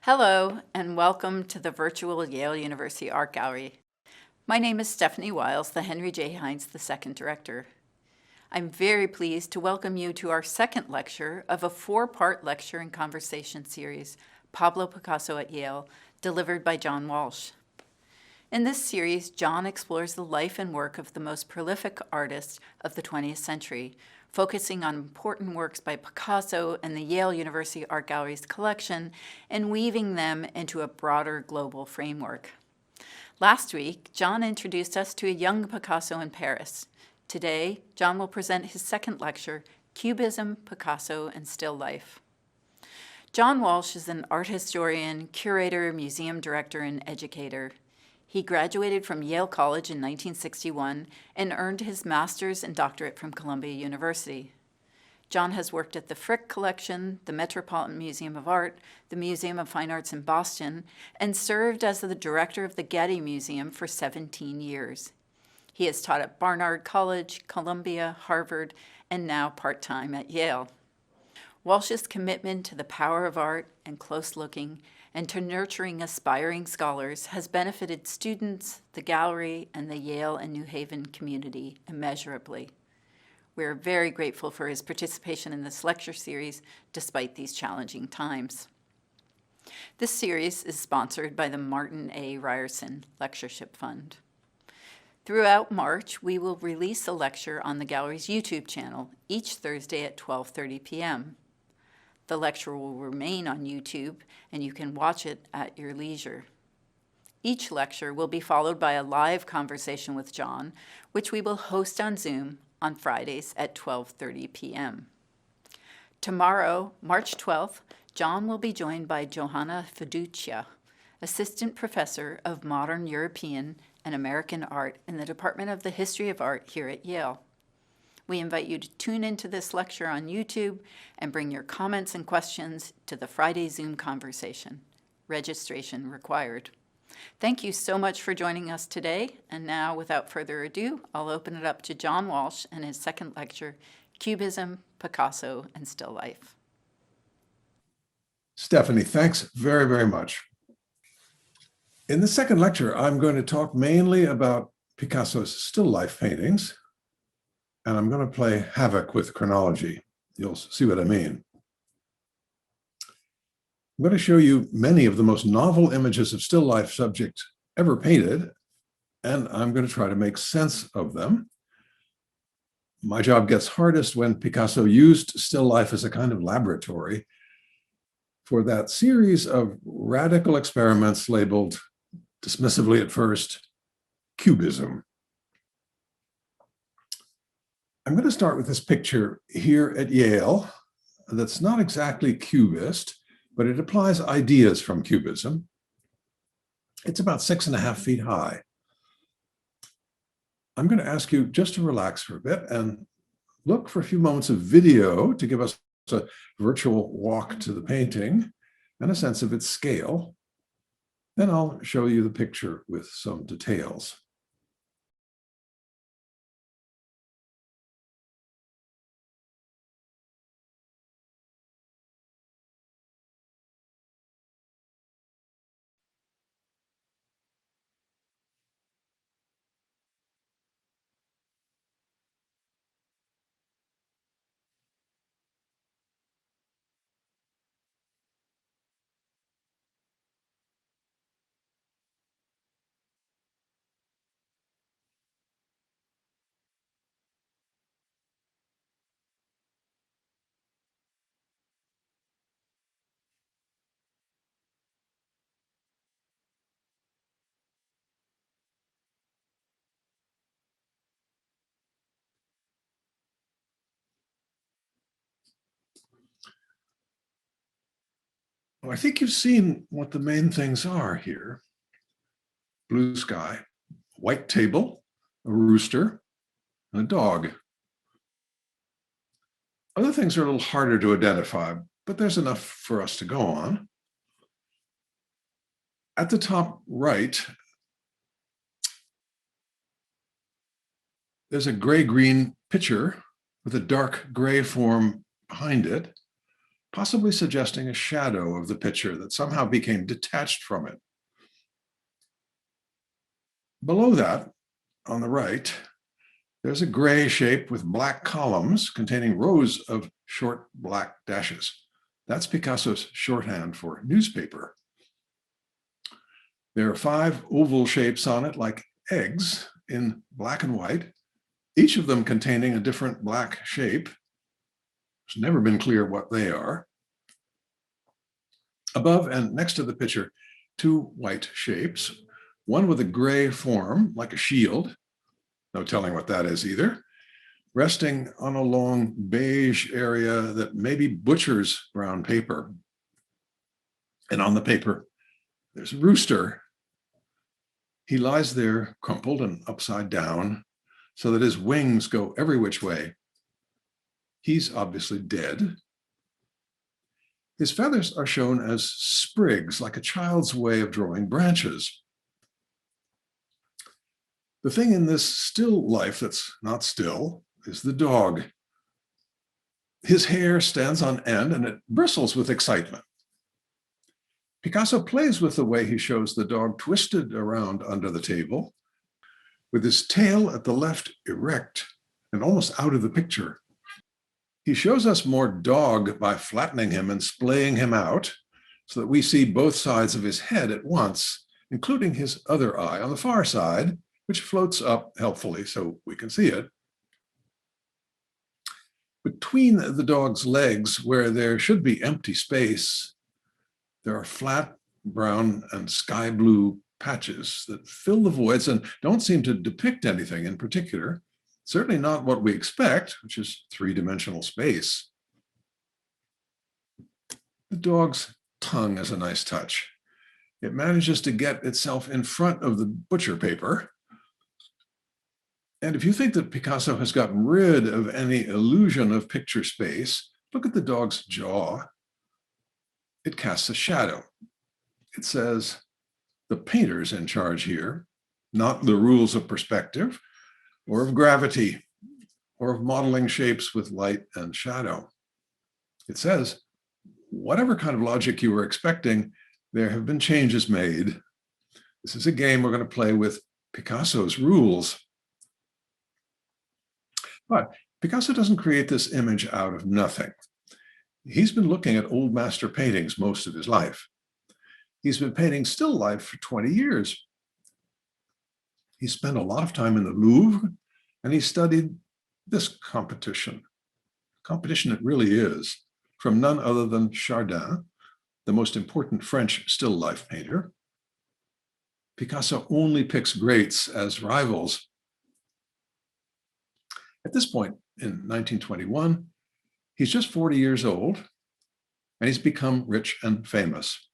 Hello, and welcome to the virtual Yale University Art Gallery. My name is Stephanie Wiles, the Henry J. Heinz II Director. I'm very pleased to welcome you to our second lecture of a four-part lecture and conversation series, Pablo Picasso at Yale, delivered by John Walsh. In this series, John explores the life and work of the most prolific artists of the 20th century, focusing on important works by Picasso and the Yale University Art Gallery's collection, and weaving them into a broader global framework. Last week, John introduced us to a young Picasso in Paris. Today, John will present his second lecture, Cubism, Picasso, and Still Life. John Walsh is an art historian, curator, museum director, and educator. He graduated from Yale College in 1961 and earned his master's and doctorate from Columbia University. John has worked at the Frick Collection, the Metropolitan Museum of Art, the Museum of Fine Arts in Boston, and served as the director of the Getty Museum for 17 years. He has taught at Barnard College, Columbia, Harvard, and now part-time at Yale. Walsh's commitment to the power of art and close looking and to nurturing aspiring scholars has benefited students, the gallery, and the Yale and New Haven community immeasurably. We are very grateful for his participation in this lecture series despite these challenging times. This series is sponsored by the Martin A. Ryerson Lectureship Fund. Throughout March, we will release a lecture on the gallery's YouTube channel each Thursday at 12:30 p.m. The lecture will remain on YouTube, and you can watch it at your leisure. Each lecture will be followed by a live conversation with John, which we will host on Zoom on Fridays at 12:30 p.m. Tomorrow, March 12th, John will be joined by Johanna Fiducia, Assistant Professor of Modern European and American Art in the Department of the History of Art here at Yale. We invite you to tune into this lecture on YouTube and bring your comments and questions to the Friday Zoom conversation. Registration required. Thank you so much for joining us today. And now, without further ado, I'll open it up to John Walsh and his second lecture, Cubism, Picasso, and Still Life. Stephanie, thanks very, very much. In the second lecture, I'm going to talk mainly about Picasso's still life paintings, and I'm going to play havoc with chronology. You'll see what I mean. I'm going to show you many of the most novel images of still life subjects ever painted, and I'm going to try to make sense of them. My job gets hardest when Picasso used still life as a kind of laboratory for that series of radical experiments labeled, dismissively at first, Cubism. I'm going to start with this picture here at Yale that's not exactly Cubist, but it applies ideas from Cubism. It's about 6.5 feet high. I'm going to ask you just to relax for a bit and look for a few moments of video to give us a virtual walk to the painting and a sense of its scale. Then I'll show you the picture with some details. Well, I think you've seen what the main things are here. Blue sky, white table, a rooster, and a dog. Other things are a little harder to identify, but there's enough for us to go on. At the top right, there's a gray-green pitcher with a dark gray form behind it. possibly suggesting a shadow of the picture that somehow became detached from it. Below that, on the right, there's a gray shape with black columns containing rows of short black dashes. That's Picasso's shorthand for newspaper. There are 5 oval shapes on it like eggs in black and white, each of them containing a different black shape. It's never been clear what they are. Above and next to the picture, 2 white shapes, one with a gray form like a shield, no telling what that is either, resting on a long beige area that may be butcher's brown paper. And on the paper, there's a rooster. He lies there crumpled and upside down so that his wings go every which way. He's obviously dead. His feathers are shown as sprigs, like a child's way of drawing branches. The thing in this still life that's not still is the dog. His hair stands on end and it bristles with excitement. Picasso plays with the way he shows the dog twisted around under the table, with his tail at the left erect and almost out of the picture. He shows us more dog by flattening him and splaying him out so that we see both sides of his head at once, including his other eye on the far side, which floats up helpfully so we can see it. Between the dog's legs, where there should be empty space, there are flat brown and sky blue patches that fill the voids and don't seem to depict anything in particular. Certainly not what we expect, which is 3-dimensional space. The dog's tongue is a nice touch. It manages to get itself in front of the butcher paper. And if you think that Picasso has gotten rid of any illusion of picture space, look at the dog's jaw. It casts a shadow. It says, the painter's in charge here, not the rules of perspective, or of gravity, or of modeling shapes with light and shadow. It says, whatever kind of logic you were expecting, there have been changes made. This is a game we're going to play with Picasso's rules. But Picasso doesn't create this image out of nothing. He's been looking at old master paintings most of his life. He's been painting still life for 20 years. He spent a lot of time in the Louvre, and he studied this competition it really is, from none other than Chardin, the most important French still life painter. Picasso only picks greats as rivals. At this point, in 1921, he's just 40 years old, and he's become rich and famous.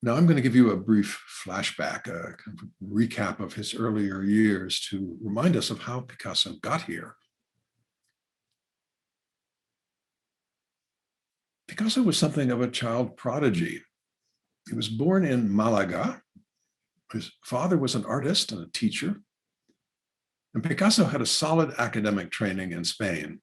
Now, I'm going to give you a brief flashback, a kind of recap of his earlier years to remind us of how Picasso got here. Picasso was something of a child prodigy. He was born in Malaga. His father was an artist and a teacher. And Picasso had a solid academic training in Spain.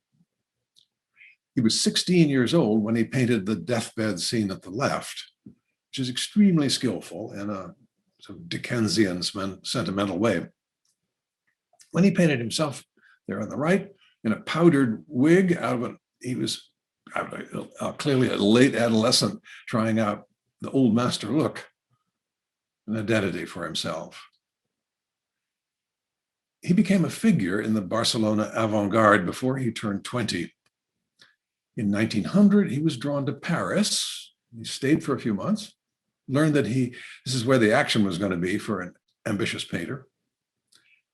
He was 16 years old when he painted the deathbed scene at the left, which is extremely skillful in a sort of Dickensian sentimental way. When he painted himself there on the right, in a powdered wig, he was clearly a late adolescent trying out the old master look, an identity for himself. He became a figure in the Barcelona avant-garde before he turned 20. In 1900, he was drawn to Paris. He stayed for a few months, learned that this is where the action was going to be for an ambitious painter.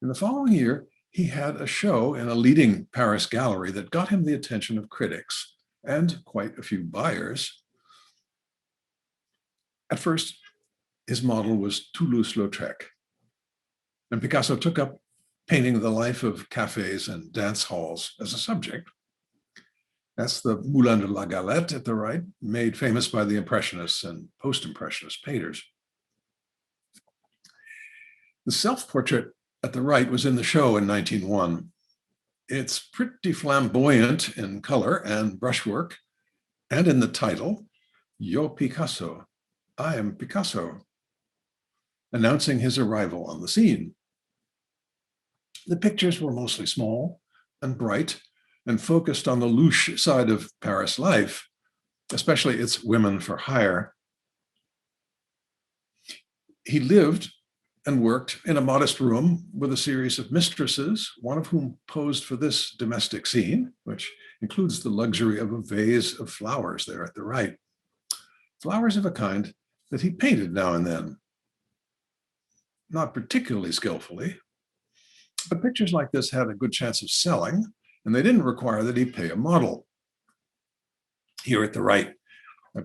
In the following year, he had a show in a leading Paris gallery that got him the attention of critics and quite a few buyers. At first, his model was Toulouse-Lautrec, and Picasso took up painting the life of cafes and dance halls as a subject. That's the Moulin de la Galette at the right, made famous by the Impressionists and post-Impressionist painters. The self-portrait at the right was in the show in 1901. It's pretty flamboyant in color and brushwork, And in the title, Yo Picasso, I am Picasso, announcing his arrival on the scene. The pictures were mostly small and bright and focused on the louche side of Paris life, especially its women for hire. He lived and worked in a modest room with a series of mistresses, one of whom posed for this domestic scene, which includes the luxury of a vase of flowers there at the right. Flowers of a kind that he painted now and then, not particularly skillfully, but pictures like this had a good chance of selling, and they didn't require that he pay a model. Here at the right,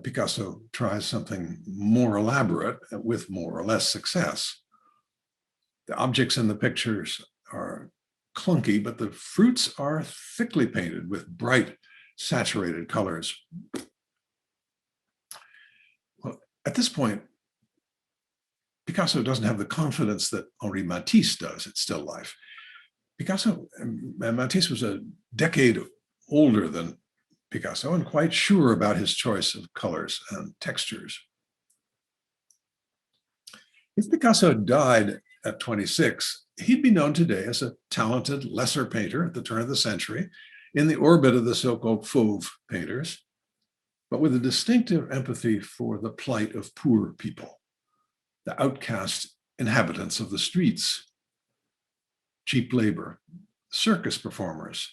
Picasso tries something more elaborate with more or less success. The objects in the pictures are clunky, but the fruits are thickly painted with bright, saturated colors. Well, at this point, Picasso doesn't have the confidence that Henri Matisse does at still life. Matisse was a decade older than Picasso and quite sure about his choice of colors and textures. If Picasso died at 26, he'd be known today as a talented lesser painter at the turn of the century in the orbit of the so-called fauve painters, but with a distinctive empathy for the plight of poor people, the outcast inhabitants of the streets, cheap labor, circus performers,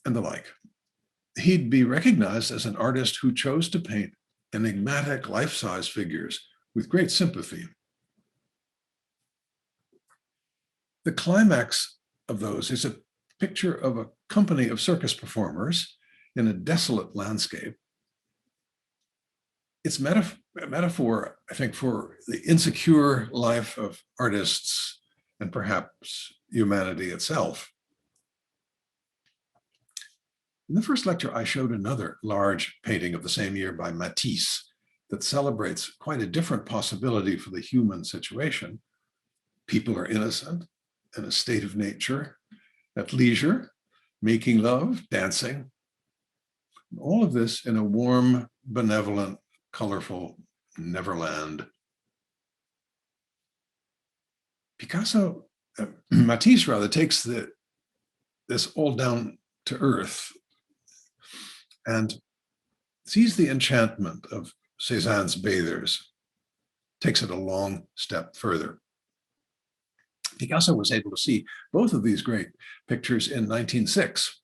and the like. He'd be recognized as an artist who chose to paint enigmatic life-size figures with great sympathy. The climax of those is a picture of a company of circus performers in a desolate landscape. It's a metaphor, I think, for the insecure life of artists and perhaps humanity itself. In the first lecture, I showed another large painting of the same year by Matisse that celebrates quite a different possibility for the human situation. People are innocent, in a state of nature, at leisure, making love, dancing. All of this in a warm, benevolent, colorful Neverland. Matisse rather takes this all down to earth and sees the enchantment of Cézanne's bathers, takes it a long step further. Picasso was able to see both of these great pictures in 1906.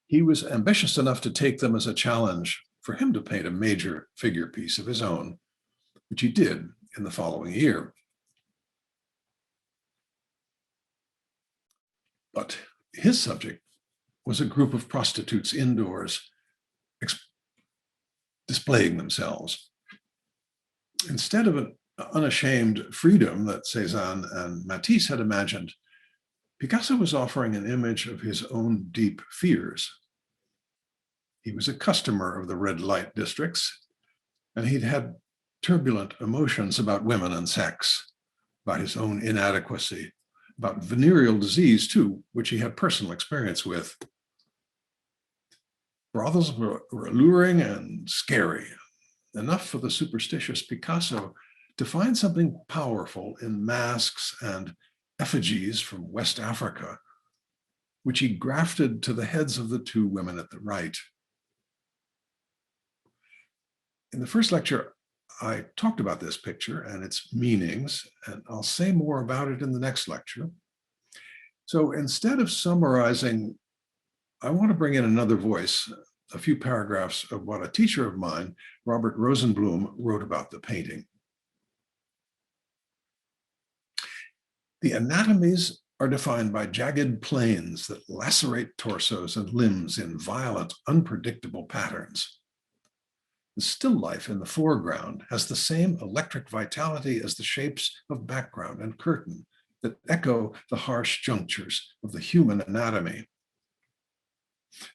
He was ambitious enough to take them as a challenge for him to paint a major figure piece of his own, which he did in the following year. But his subject was a group of prostitutes indoors displaying themselves. Instead of an unashamed freedom that Cézanne and Matisse had imagined, Picasso was offering an image of his own deep fears. He was a customer of the red light districts, and he'd had turbulent emotions about women and sex, about his own inadequacy, about venereal disease too, which he had personal experience with. Brothels were alluring and scary, enough for the superstitious Picasso to find something powerful in masks and effigies from West Africa, which he grafted to the heads of the two women at the right. In the first lecture, I talked about this picture and its meanings, and I'll say more about it in the next lecture. So instead of summarizing, I want to bring in another voice, a few paragraphs of what a teacher of mine, Robert Rosenblum, wrote about the painting. The anatomies are defined by jagged planes that lacerate torsos and limbs in violent, unpredictable patterns. The still life in the foreground has the same electric vitality as the shapes of background and curtain that echo the harsh junctures of the human anatomy.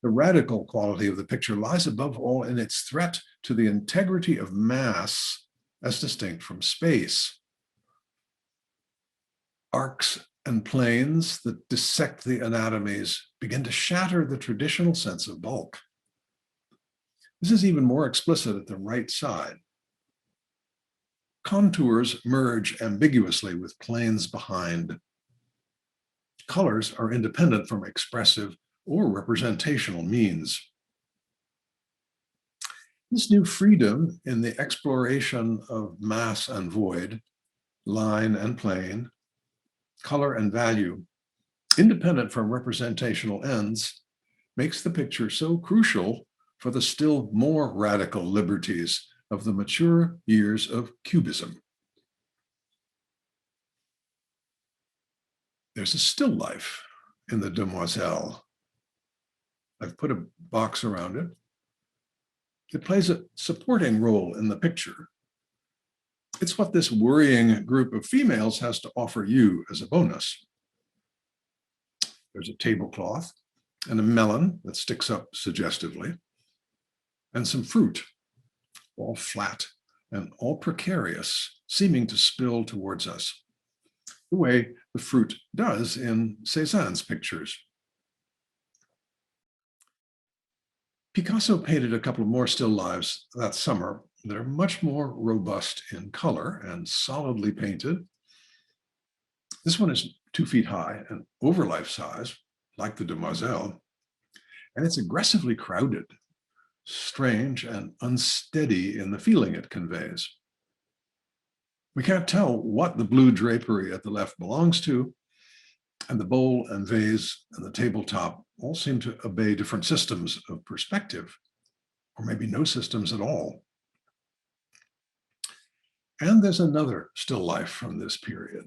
The radical quality of the picture lies above all in its threat to the integrity of mass as distinct from space. Arcs and planes that dissect the anatomies begin to shatter the traditional sense of bulk. This is even more explicit at the right side. Contours merge ambiguously with planes behind. Colors are independent from expressive or representational means. This new freedom in the exploration of mass and void, line and plane, color and value, independent from representational ends, makes the picture so crucial for the still more radical liberties of the mature years of Cubism. There's a still life in the Demoiselle. I've put a box around it. It plays a supporting role in the picture. It's what this worrying group of females has to offer you as a bonus. There's a tablecloth and a melon that sticks up suggestively, and some fruit, all flat and all precarious, seeming to spill towards us, the way the fruit does in Cézanne's pictures. Picasso painted a couple of more still lives that summer that are much more robust in color and solidly painted. This one is 2 feet high and over life size, like the Demoiselle, and it's aggressively crowded, strange and unsteady in the feeling it conveys. We can't tell what the blue drapery at the left belongs to, and the bowl and vase and the tabletop all seem to obey different systems of perspective, or maybe no systems at all. And there's another still life from this period,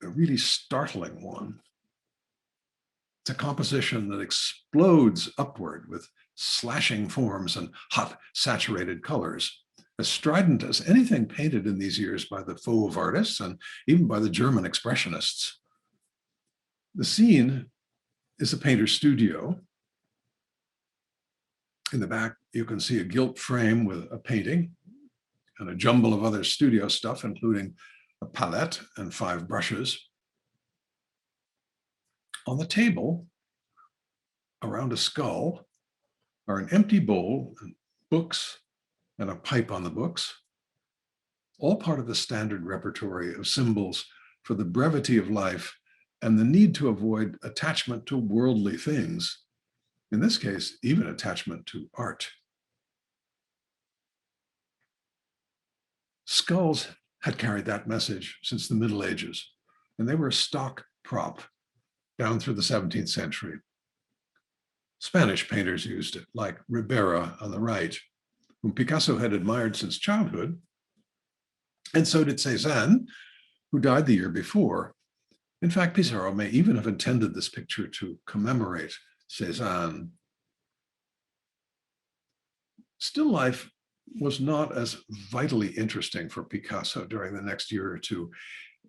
a really startling one. It's a composition that explodes upward with slashing forms and hot, saturated colors, as strident as anything painted in these years by the Fauve artists and even by the German expressionists. The scene is a painter's studio. In the back, you can see a gilt frame with a painting and a jumble of other studio stuff, including a palette and 5 brushes. On the table, around a skull, are an empty bowl and books and a pipe on the books, all part of the standard repertory of symbols for the brevity of life and the need to avoid attachment to worldly things, in this case, even attachment to art. Skulls had carried that message since the Middle Ages, and they were a stock prop down through the 17th century. Spanish painters used it, like Ribera on the right, whom Picasso had admired since childhood, and so did Cézanne, who died the year before. In fact, Pissarro may even have intended this picture to commemorate Cézanne. Still life was not as vitally interesting for Picasso during the next year or two.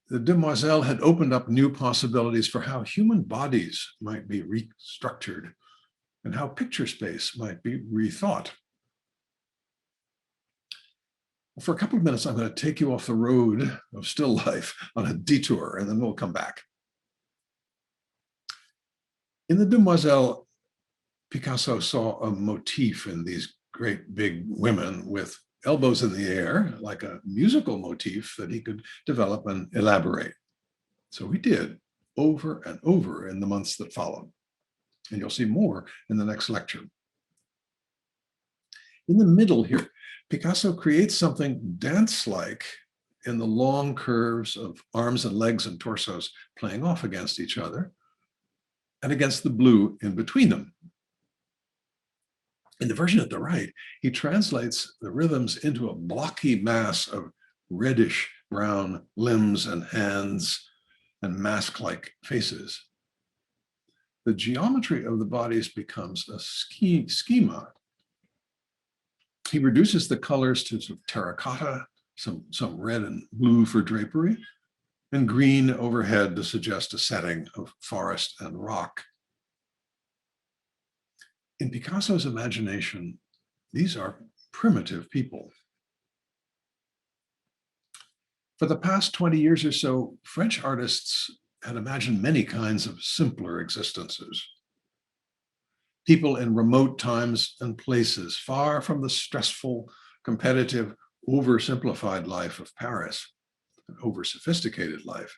The Demoiselle had opened up new possibilities for how human bodies might be restructured and how picture space might be rethought. For a couple of minutes, I'm going to take you off the road of still life on a detour, and then we'll come back. In the Demoiselle, Picasso saw a motif in these great big women with elbows in the air, like a musical motif that he could develop and elaborate. So he did over and over in the months that followed. And you'll see more in the next lecture. In the middle here, Picasso creates something dance-like in the long curves of arms and legs and torsos playing off against each other and against the blue in between them. In the version at the right, he translates the rhythms into a blocky mass of reddish brown limbs and hands and mask-like faces. The geometry of the bodies becomes a schema. He reduces the colors to sort of terracotta, some red and blue for drapery, and green overhead to suggest a setting of forest and rock. In Picasso's imagination, these are primitive people. For the past 20 years or so, French artists had imagined many kinds of simpler existences. people in remote times and places, far from the stressful, competitive, oversimplified life of Paris, an over-sophisticated life,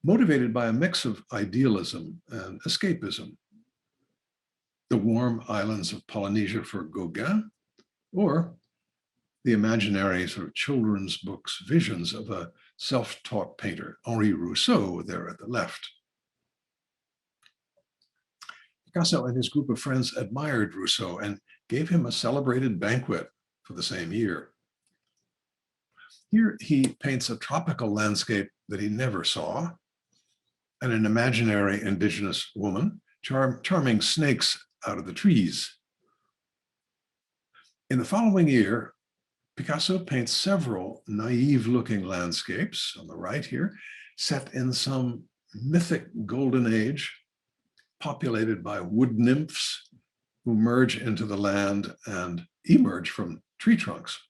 motivated by a mix of idealism and escapism. The warm islands of Polynesia for Gauguin, or the imaginary sort of children's books visions of a self-taught painter, Henri Rousseau, there at the left. Picasso and his group of friends admired Rousseau and gave him a celebrated banquet for the same year. Here he paints a tropical landscape that he never saw, and an imaginary indigenous woman charming snakes out of the trees. In the following year, Picasso paints several naive-looking landscapes on the right here, set in some mythic golden age, populated by wood nymphs who merge into the land and emerge from tree trunks.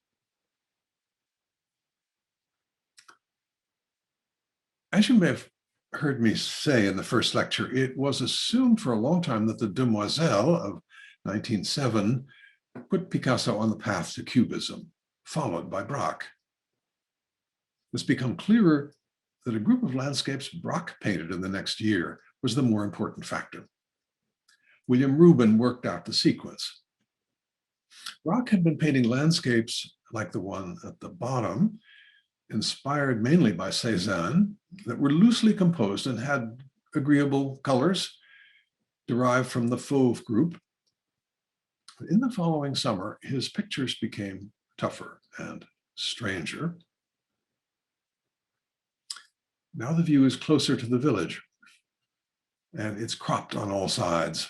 As you may have heard me say in the first lecture, it was assumed for a long time that the Demoiselle of 1907 put Picasso on the path to Cubism, followed by Braque. It's become clearer that a group of landscapes Braque painted in the next year was the more important factor. William Rubin worked out the sequence. Braque had been painting landscapes like the one at the bottom, inspired mainly by Cézanne, that were loosely composed and had agreeable colors derived from the Fauve group. In the following summer, his pictures became tougher and stranger. Now the view is closer to the village, and it's cropped on all sides.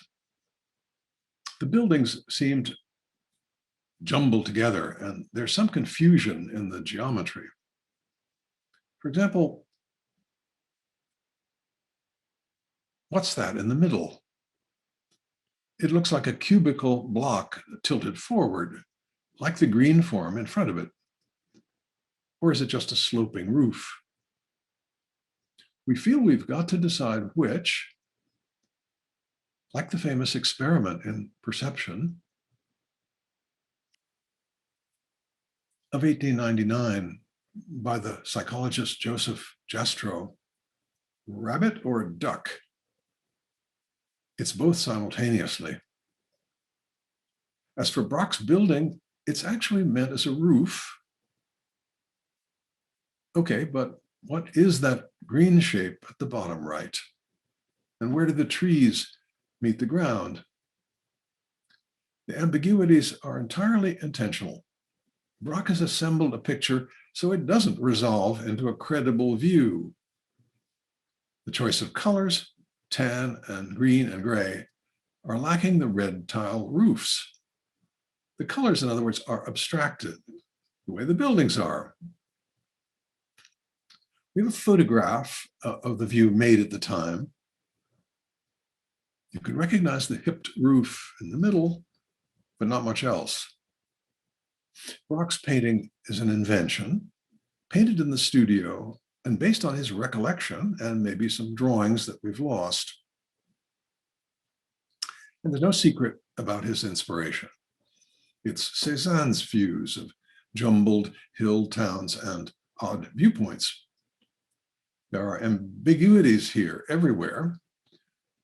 The buildings seemed jumbled together, and there's some confusion in the geometry. For example, what's that in the middle? It looks like a cubical block tilted forward, like the green form in front of it. Or is it just a sloping roof? We feel we've got to decide which, like the famous experiment in perception of 1899 by the psychologist Joseph Jastrow, rabbit or duck? It's both simultaneously. As for Braque's building, it's actually meant as a roof. Okay, but what is that green shape at the bottom right? And where do the trees meet the ground? The ambiguities are entirely intentional. Braque has assembled a picture so it doesn't resolve into a credible view. The choice of colors, tan and green and gray, are lacking the red tile roofs. The colors, in other words, are abstracted, the way the buildings are. We have a photograph of the view made at the time. You can recognize the hipped roof in the middle, but not much else. Braque's painting is an invention, painted in the studio and based on his recollection and maybe some drawings that we've lost. And there's no secret about his inspiration. It's Cézanne's views of jumbled hill towns and odd viewpoints. There are ambiguities here everywhere,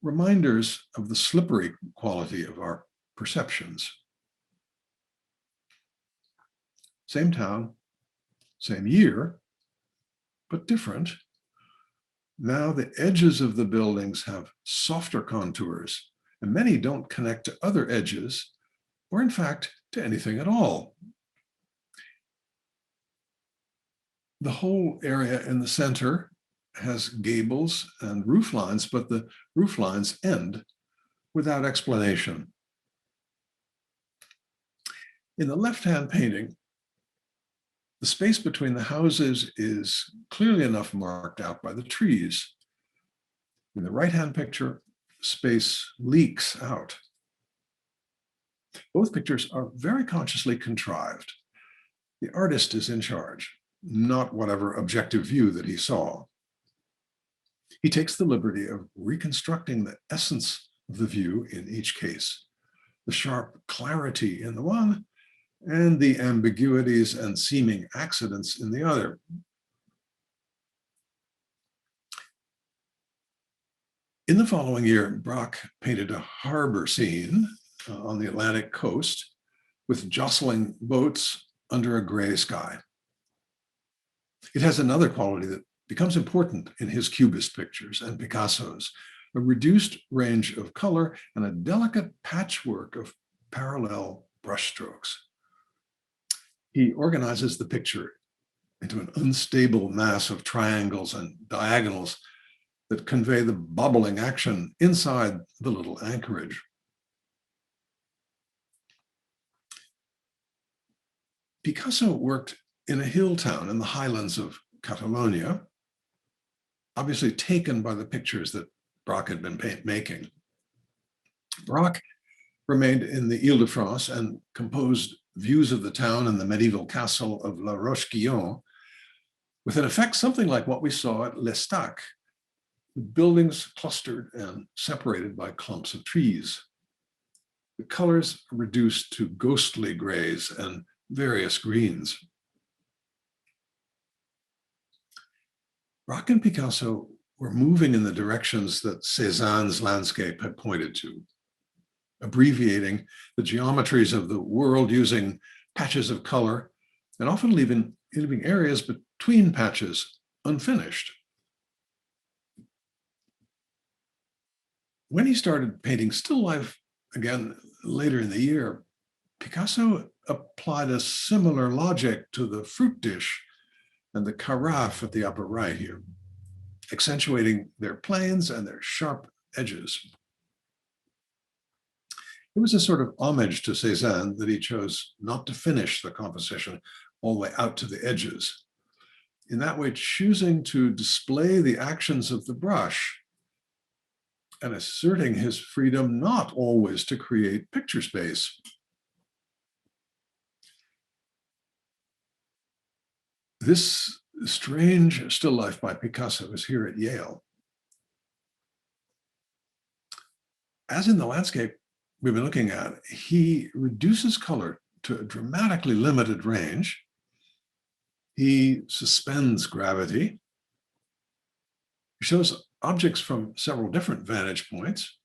reminders of the slippery quality of our perceptions. Same town, same year, but different. Now the edges of the buildings have softer contours, and many don't connect to other edges, or in fact, to anything at all. The whole area in the center has gables and roof lines, but the roof lines end without explanation. In the left-hand painting, the space between the houses is clearly enough marked out by the trees. In the right-hand picture, space leaks out. Both pictures are very consciously contrived. The artist is in charge, not whatever objective view that he saw. He takes the liberty of reconstructing the essence of the view in each case, the sharp clarity in the one, and the ambiguities and seeming accidents in the other. In the following year, Braque painted a harbor scene on the Atlantic coast with jostling boats under a gray sky. It has another quality that becomes important in his Cubist pictures and Picasso's, a reduced range of color and a delicate patchwork of parallel brushstrokes. He organizes the picture into an unstable mass of triangles and diagonals that convey the bubbling action inside the little anchorage. Picasso worked in a hill town in the highlands of Catalonia, obviously taken by the pictures that Braque had been making. Braque remained in the Ile-de-France and composed views of the town and the medieval castle of La Roche-Guyon with an effect something like what we saw at L'Estaque, the buildings clustered and separated by clumps of trees. The colors are reduced to ghostly grays and various greens. Braque and Picasso were moving in the directions that Cézanne's landscape had pointed to, abbreviating the geometries of the world using patches of color and often leaving areas between patches unfinished. When he started painting still life again later in the year, Picasso applied a similar logic to the fruit dish and the carafe at the upper right here, accentuating their planes and their sharp edges. It was a sort of homage to Cézanne that he chose not to finish the composition all the way out to the edges. In that way, choosing to display the actions of the brush and asserting his freedom not always to create picture space. This strange still life by Picasso is here at Yale. As in the landscape we've been looking at, he reduces color to a dramatically limited range. He suspends gravity. He shows objects from several different vantage points.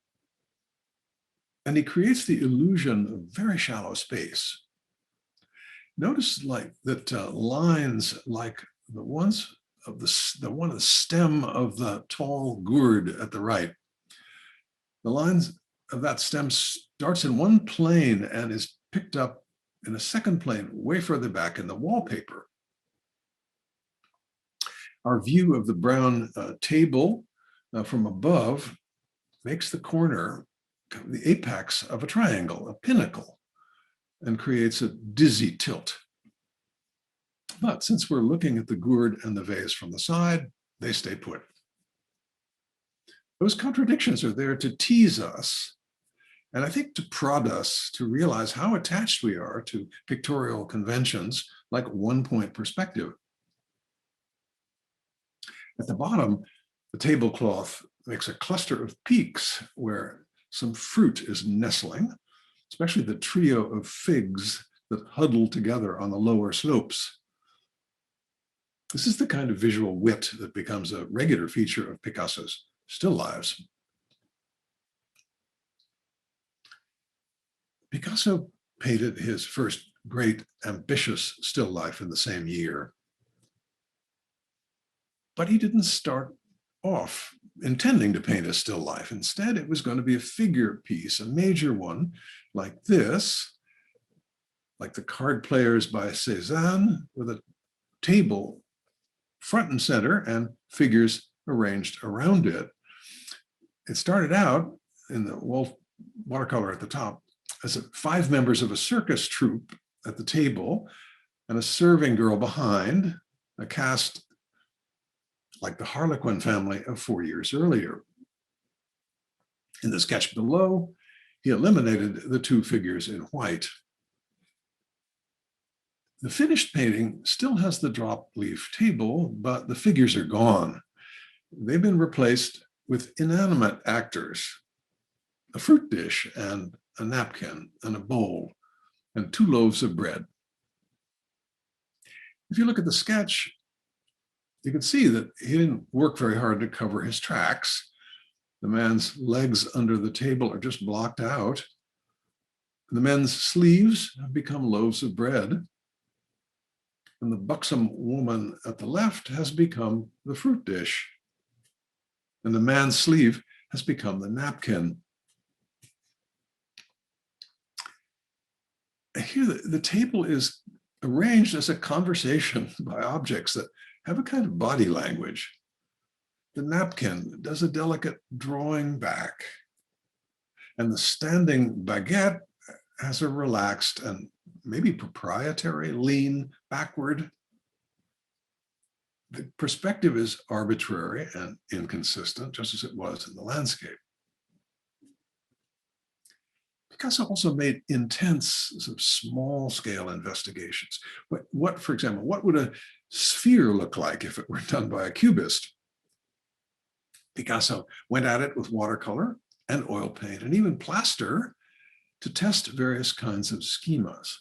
And he creates the illusion of very shallow space. Notice that lines like the ones of the stem of the tall gourd at the right. The lines of that stem starts in one plane and is picked up in a second plane way further back in the wallpaper. Our view of the brown table from above makes the corner the apex of a triangle, a pinnacle, and creates a dizzy tilt. But since we're looking at the gourd and the vase from the side, they stay put. Those contradictions are there to tease us, and I think to prod us to realize how attached we are to pictorial conventions like one-point perspective. At the bottom, the tablecloth makes a cluster of peaks where some fruit is nestling, especially the trio of figs that huddle together on the lower slopes. This is the kind of visual wit that becomes a regular feature of Picasso's still lives. Picasso painted his first great ambitious still life in the same year. But he didn't start off intending to paint a still life. Instead, it was going to be a figure piece, a major one like this, like the Card Players by Cézanne, with a table front and center and figures arranged around it. It started out in the watercolor at the top as 5 members of a circus troupe at the table and a serving girl behind, a cast like the Harlequin family of 4 years earlier. In the sketch below, he eliminated the 2 figures in white. The finished painting still has the drop leaf table, but the figures are gone. They've been replaced with inanimate actors. a fruit dish and a napkin and a bowl and 2 loaves of bread. If you look at the sketch, you can see that he didn't work very hard to cover his tracks. The man's legs under the table are just blocked out. The men's sleeves have become loaves of bread. And the buxom woman at the left has become the fruit dish. And the man's sleeve has become the napkin. Here, the table is arranged as a conversation by objects that have a kind of body language. The napkin does a delicate drawing back, and the standing baguette has a relaxed and maybe proprietary lean backward. The perspective is arbitrary and inconsistent, just as it was in the landscape. Picasso also made intense, sort of small-scale investigations. What, for example, what would a sphere look like if it were done by a cubist? Picasso went at it with watercolor and oil paint and even plaster to test various kinds of schemas,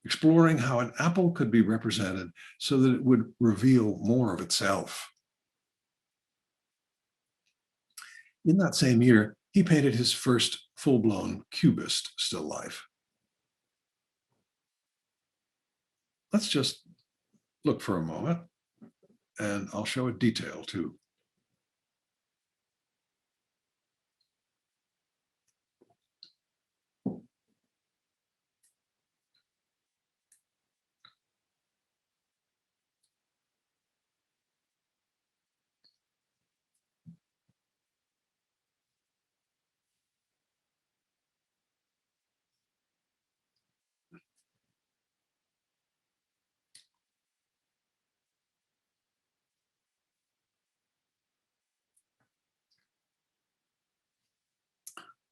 exploring how an apple could be represented so that it would reveal more of itself. In that same year, he painted his first full-blown cubist still life. Let's just look for a moment, and I'll show a detail too.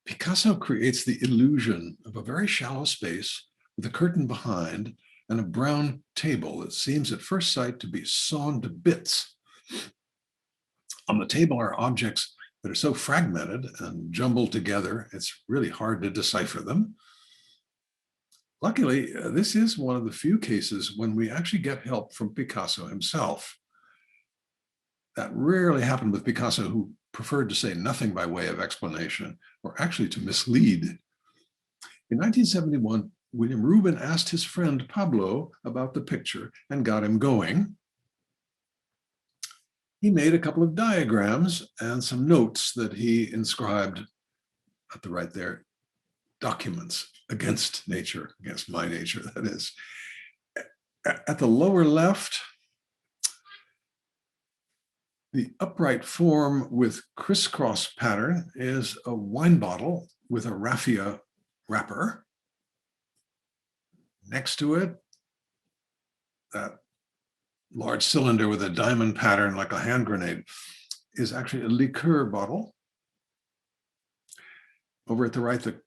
Picasso creates the illusion of a very shallow space with a curtain behind and a brown table that seems at first sight to be sawn to bits. On the table are objects that are so fragmented and jumbled together, it's really hard to decipher them. Luckily, this is one of the few cases when we actually get help from Picasso himself. That rarely happened with Picasso, who preferred to say nothing by way of explanation, or actually to mislead. In 1971, William Rubin asked his friend Pablo about the picture and got him going. He made a couple of diagrams and some notes that he inscribed at the right there, documents against nature, against my nature, that is. At the lower left, the upright form with crisscross pattern is a wine bottle with a raffia wrapper. Next to it, that large cylinder with a diamond pattern like a hand grenade is actually a liqueur bottle. Over at the right, the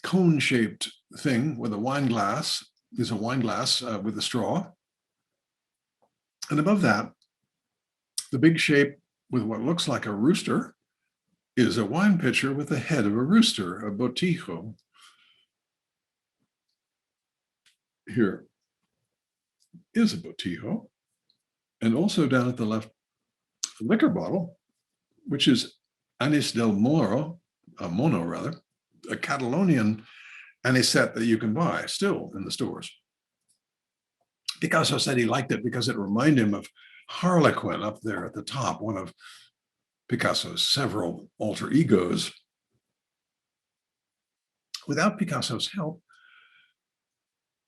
cone-shaped thing with a wine glass is a wine glass with a straw. And above that, the big shape with what looks like a rooster is a wine pitcher with the head of a rooster, a botijo. Here is a botijo. And also down at the left, a liquor bottle, which is Anis del Moro, Mono rather, a Catalonian anisette that you can buy still in the stores. Picasso said he liked it because it reminded him of Harlequin up there at the top, one of Picasso's several alter egos. Without Picasso's help,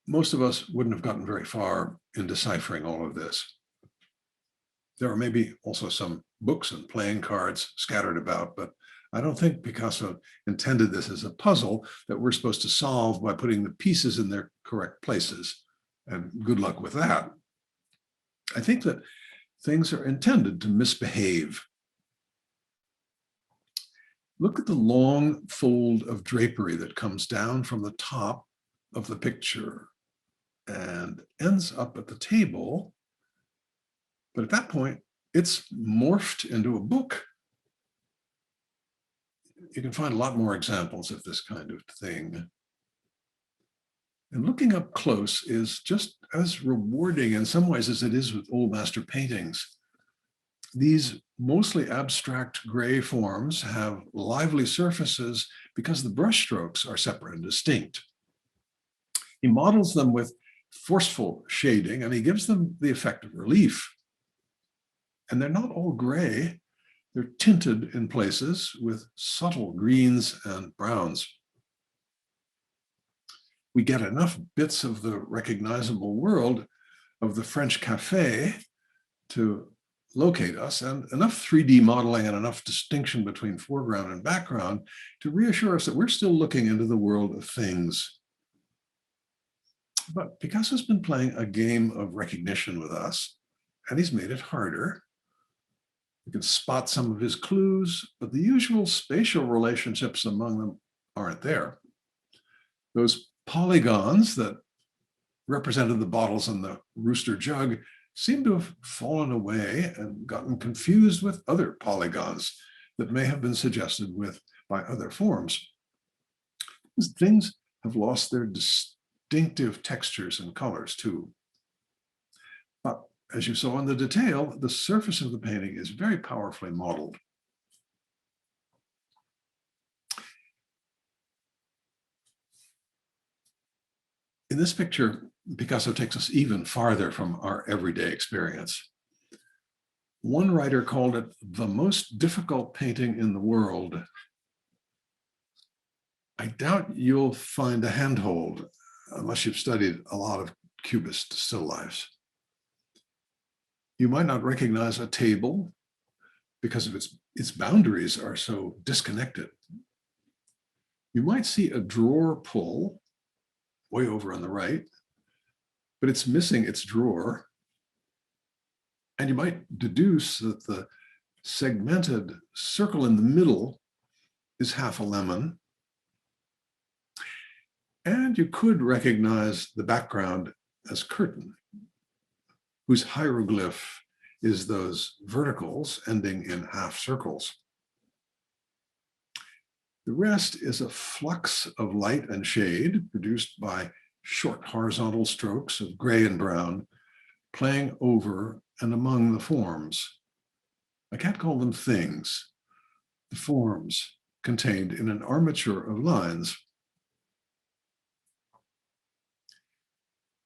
most of us wouldn't have gotten very far in deciphering all of this. There are maybe also some books and playing cards scattered about, but I don't think Picasso intended this as a puzzle that we're supposed to solve by putting the pieces in their correct places. And good luck with that. I think that things are intended to misbehave. Look at the long fold of drapery that comes down from the top of the picture and ends up at the table. But at that point, it's morphed into a book. you can find a lot more examples of this kind of thing. And looking up close is just as rewarding in some ways as it is with old master paintings. These mostly abstract gray forms have lively surfaces because the brushstrokes are separate and distinct. He models them with forceful shading, and he gives them the effect of relief. And they're not all gray. They're tinted in places with subtle greens and browns. We get enough bits of the recognizable world of the French cafe to locate us, and enough 3D modeling and enough distinction between foreground and background to reassure us that we're still looking into the world of things. But Picasso's been playing a game of recognition with us, and he's made it harder. You can spot some of his clues, but the usual spatial relationships among them aren't there. Those polygons that represented the bottles in the rooster jug seem to have fallen away and gotten confused with other polygons that may have been suggested by other forms. Things have lost their distinctive textures and colors too. But as you saw in the detail, the surface of the painting is very powerfully modeled. In this picture, Picasso takes us even farther from our everyday experience. One writer called it the most difficult painting in the world. I doubt you'll find a handhold unless you've studied a lot of Cubist still lifes. You might not recognize a table because of its boundaries are so disconnected. You might see a drawer pull way over on the right, but it's missing its drawer. And you might deduce that the segmented circle in the middle is half a lemon. And you could recognize the background as curtain, whose hieroglyph is those verticals ending in half circles. The rest is a flux of light and shade produced by short horizontal strokes of gray and brown playing over and among the forms. I can't call them things, the forms contained in an armature of lines.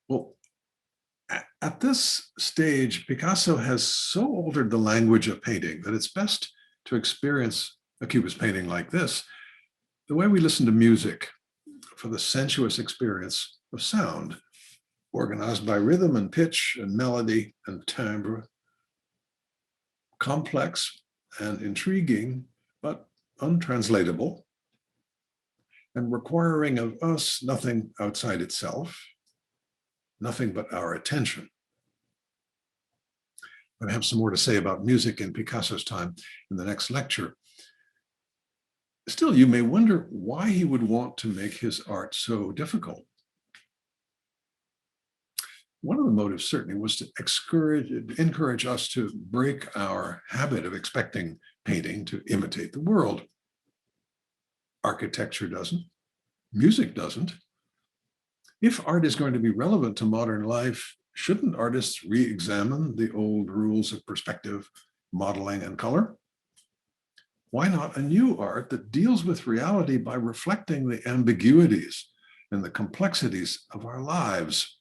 Well, at this stage, Picasso has so altered the language of painting that it's best to experience a Cubist painting like this the way we listen to music, for the sensuous experience of sound, organized by rhythm and pitch and melody and timbre, complex and intriguing, but untranslatable, and requiring of us nothing outside itself, nothing but our attention. I have some more to say about music in Picasso's time in the next lecture. Still, you may wonder why he would want to make his art so difficult. One of the motives certainly was to encourage us to break our habit of expecting painting to imitate the world. Architecture doesn't, music doesn't. If art is going to be relevant to modern life, shouldn't artists re-examine the old rules of perspective, modeling, and color? Why not a new art that deals with reality by reflecting the ambiguities and the complexities of our lives?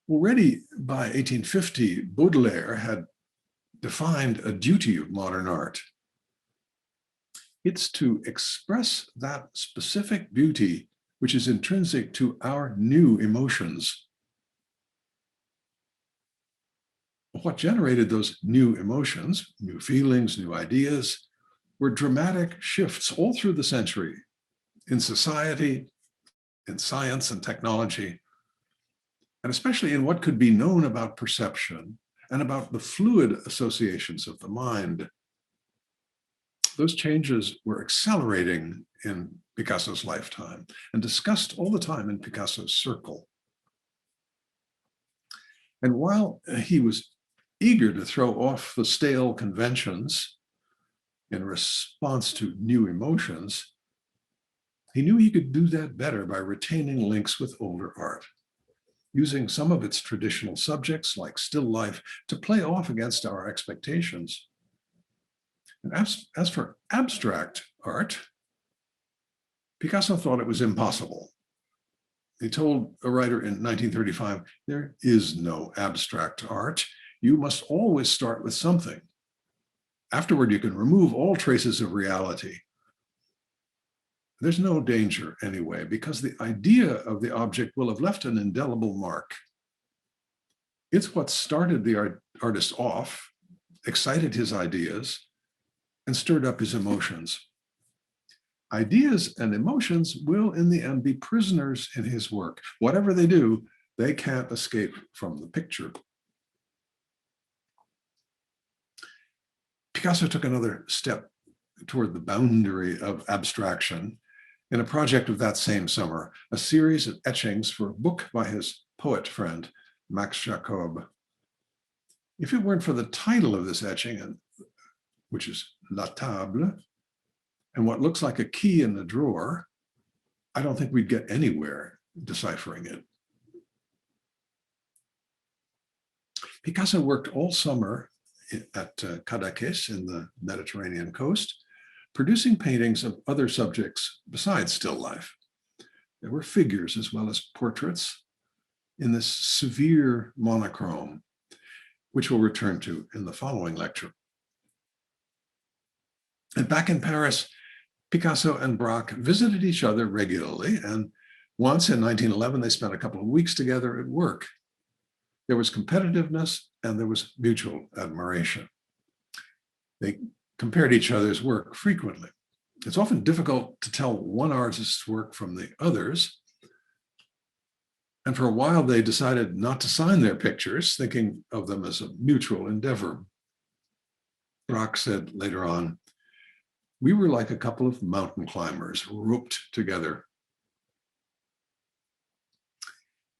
Already by 1850, Baudelaire had defined a duty of modern art. It's to express that specific beauty which is intrinsic to our new emotions. What generated those new emotions, new feelings, new ideas, were dramatic shifts all through the century in society, in science and technology, and especially in what could be known about perception and about the fluid associations of the mind. Those changes were accelerating in Picasso's lifetime and discussed all the time in Picasso's circle. And while he was eager to throw off the stale conventions in response to new emotions, he knew he could do that better by retaining links with older art, using some of its traditional subjects like still life to play off against our expectations. And as for abstract art, Picasso thought it was impossible. He told a writer in 1935, there is no abstract art. You must always start with something. Afterward, you can remove all traces of reality. There's no danger anyway, because the idea of the object will have left an indelible mark. It's what started the artist off, excited his ideas, and stirred up his emotions. Ideas and emotions will in the end be prisoners in his work. Whatever they do, they can't escape from the picture. Picasso took another step toward the boundary of abstraction in a project of that same summer, a series of etchings for a book by his poet friend, Max Jacob. If it weren't for the title of this etching, which is La Table, and what looks like a key in the drawer, I don't think we'd get anywhere deciphering it. Picasso worked all summer at Cadaqués in the Mediterranean coast, producing paintings of other subjects besides still life. There were figures as well as portraits in this severe monochrome, which we'll return to in the following lecture. And back in Paris, Picasso and Braque visited each other regularly, and once in 1911, they spent a couple of weeks together at work. There was competitiveness and there was mutual admiration. They compared each other's work frequently. It's often difficult to tell one artist's work from the others. And for a while, they decided not to sign their pictures, thinking of them as a mutual endeavor. Braque said later on, we were like a couple of mountain climbers roped together.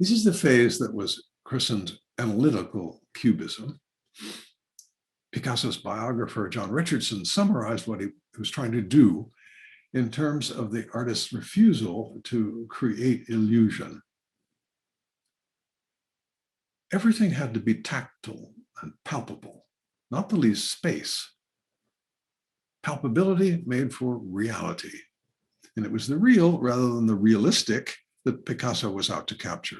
This is the phase that was christened analytical cubism. Picasso's biographer, John Richardson, summarized what he was trying to do in terms of the artist's refusal to create illusion. Everything had to be tactile and palpable, not the least space. Palpability made for reality. And it was the real rather than the realistic that Picasso was out to capture.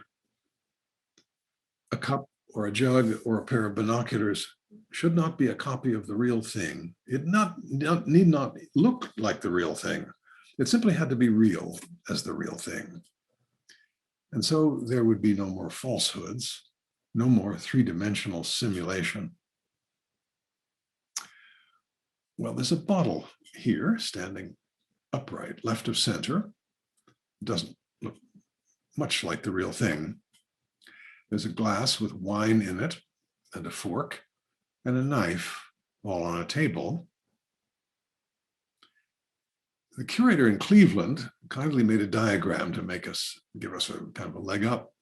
A cup or a jug or a pair of binoculars should not be a copy of the real thing. It need not look like the real thing. It simply had to be real as the real thing. And so there would be no more falsehoods, no more three-dimensional simulation. Well, there's a bottle here standing upright, left of center. It doesn't look much like the real thing. There's a glass with wine in it and a fork and a knife all on a table. The curator in Cleveland kindly made a diagram to give us a kind of a leg up.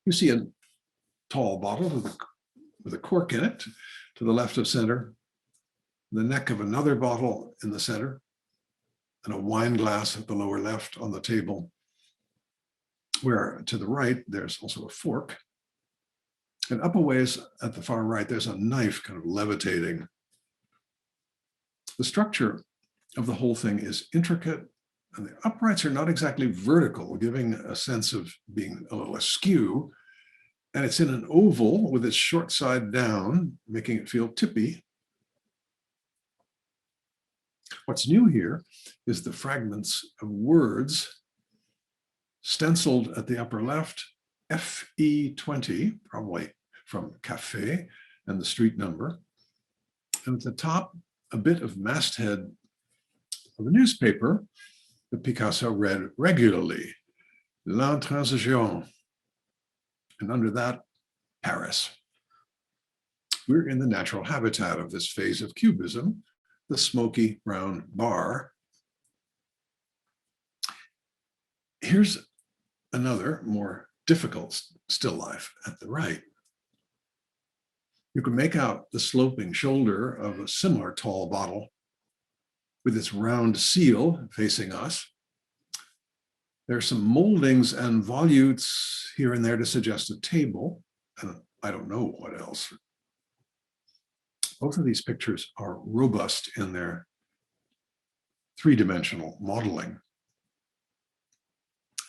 You see a tall bottle with a cork in it to the left of center, the neck of another bottle in the center, and a wine glass at the lower left on the table, where to the right, there's also a fork. And up a ways at the far right, there's a knife kind of levitating. The structure of the whole thing is intricate, and the uprights are not exactly vertical, giving a sense of being a little askew. And it's in an oval with its short side down, making it feel tippy. What's new here is the fragments of words stenciled at the upper left, FE20, probably from Café and the street number. And at the top, a bit of masthead of a newspaper that Picasso read regularly, L'Intransigeant. And under that, Paris. We're in the natural habitat of this phase of cubism, the smoky brown bar. Here's another more difficult still life at the right. You can make out the sloping shoulder of a similar tall bottle with its round seal facing us. There are some moldings and volutes here and there to suggest a table, and I don't know what else. Both of these pictures are robust in their three-dimensional modeling.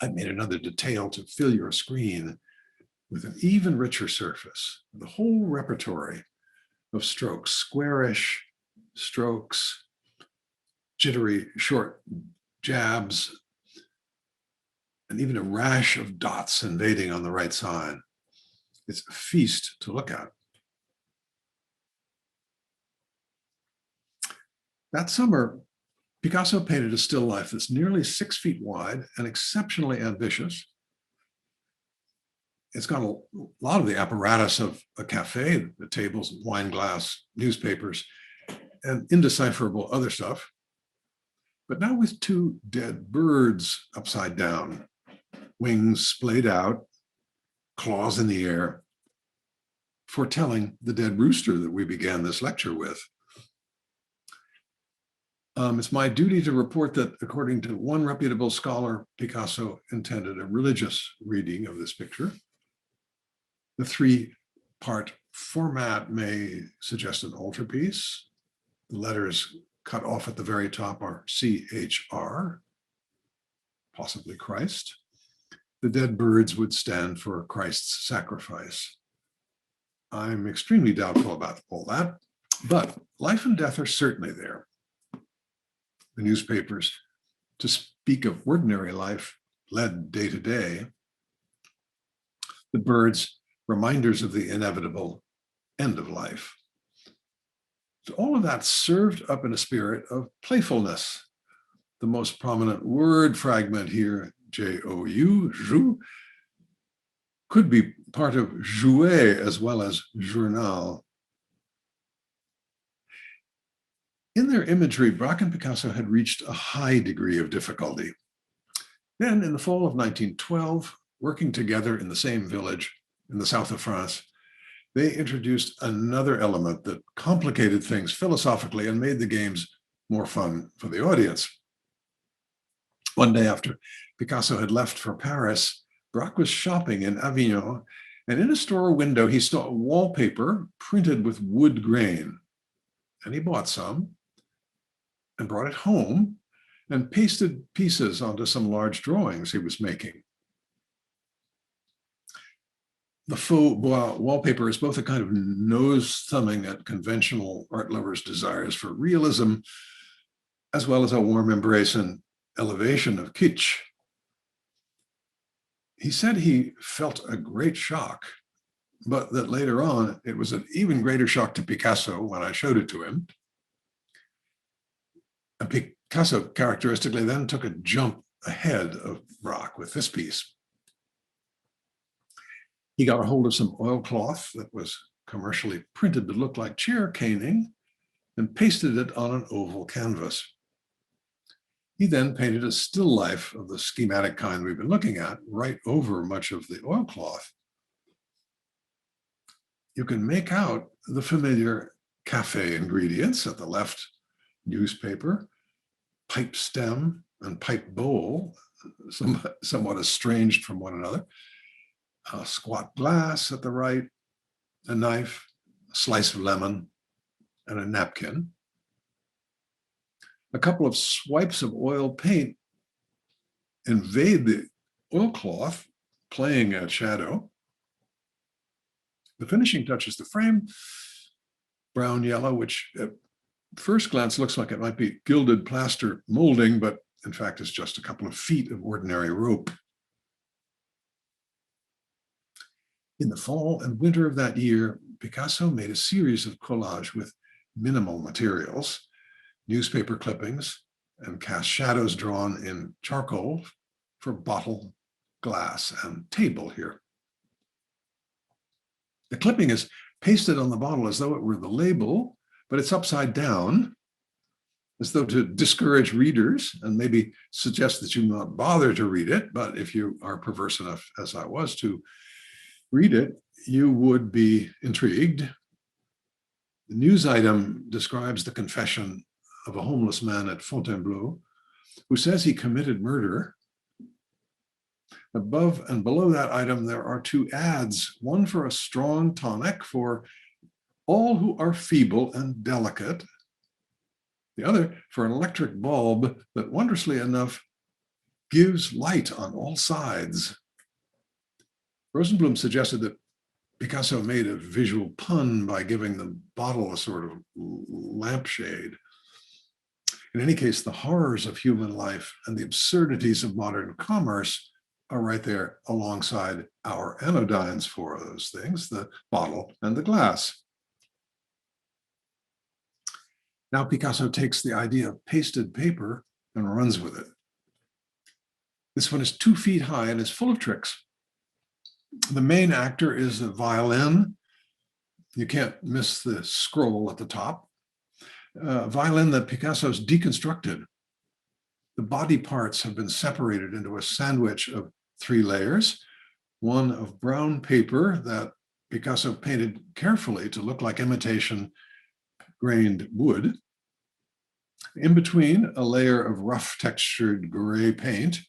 I've made another detail to fill your screen with an even richer surface, the whole repertory of strokes, squarish strokes, jittery short jabs, and even a rash of dots invading on the right side. It's a feast to look at. That summer, Picasso painted a still life that's nearly 6 feet wide and exceptionally ambitious. It's got a lot of the apparatus of a cafe, the tables, wine glass, newspapers, and indecipherable other stuff. But now with 2 dead birds upside down, wings splayed out, claws in the air, foretelling the dead rooster that we began this lecture with. It's my duty to report that, according to one reputable scholar, Picasso intended a religious reading of this picture. The 3-part format may suggest an altarpiece. The letters cut off at the very top are CHR, possibly Christ. The dead birds would stand for Christ's sacrifice. I'm extremely doubtful about all that, but life and death are certainly there. The newspapers, to speak of ordinary life, led day to day. The birds, reminders of the inevitable end of life. So all of that served up in a spirit of playfulness. The most prominent word fragment here, J-O-U, jou, could be part of jouer as well as journal. In their imagery, Braque and Picasso had reached a high degree of difficulty. Then, in the fall of 1912, working together in the same village in the south of France, they introduced another element that complicated things philosophically and made the games more fun for the audience. One day after Picasso had left for Paris, Braque was shopping in Avignon, and in a store window, he saw wallpaper printed with wood grain. And he bought some and brought it home and pasted pieces onto some large drawings he was making. The faux bois wallpaper is both a kind of nose thumbing at conventional art lovers' desires for realism, as well as a warm embrace and elevation of kitsch. He said he felt a great shock, but that later on, it was an even greater shock to Picasso when I showed it to him. And Picasso characteristically then took a jump ahead of Braque with this piece. He got a hold of some oilcloth that was commercially printed to look like chair caning and pasted it on an oval canvas. He then painted a still life of the schematic kind we've been looking at right over much of the oilcloth. You can make out the familiar cafe ingredients at the left: newspaper, pipe stem, and pipe bowl, somewhat estranged from one another. A squat glass at the right, a knife, a slice of lemon, and a napkin. A couple of swipes of oil paint invade the oilcloth, playing at shadow. The finishing touches the frame, brown yellow, which at first glance looks like it might be gilded plaster molding, but in fact is just a couple of feet of ordinary rope. In the fall and winter of that year, Picasso made a series of collages with minimal materials, newspaper clippings, and cast shadows drawn in charcoal for bottle, glass, and table here. The clipping is pasted on the bottle as though it were the label, but it's upside down, as though to discourage readers and maybe suggest that you not bother to read it. But if you are perverse enough, as I was, to read it, you would be intrigued. The news item describes the confession of a homeless man at Fontainebleau who says he committed murder. Above and below that item, there are two ads, one for a strong tonic for all who are feeble and delicate, the other for an electric bulb that, wondrously enough, gives light on all sides. Rosenblum suggested that Picasso made a visual pun by giving the bottle a sort of lampshade. In any case, the horrors of human life and the absurdities of modern commerce are right there alongside our anodynes for those things, the bottle and the glass. Now Picasso takes the idea of pasted paper and runs with it. This one is 2 feet high and is full of tricks. The main actor is a violin. You can't miss the scroll at the top. Violin that Picasso's deconstructed. The body parts have been separated into a sandwich of 3 layers, one of brown paper that Picasso painted carefully to look like imitation grained wood. In between, a layer of rough textured gray paint,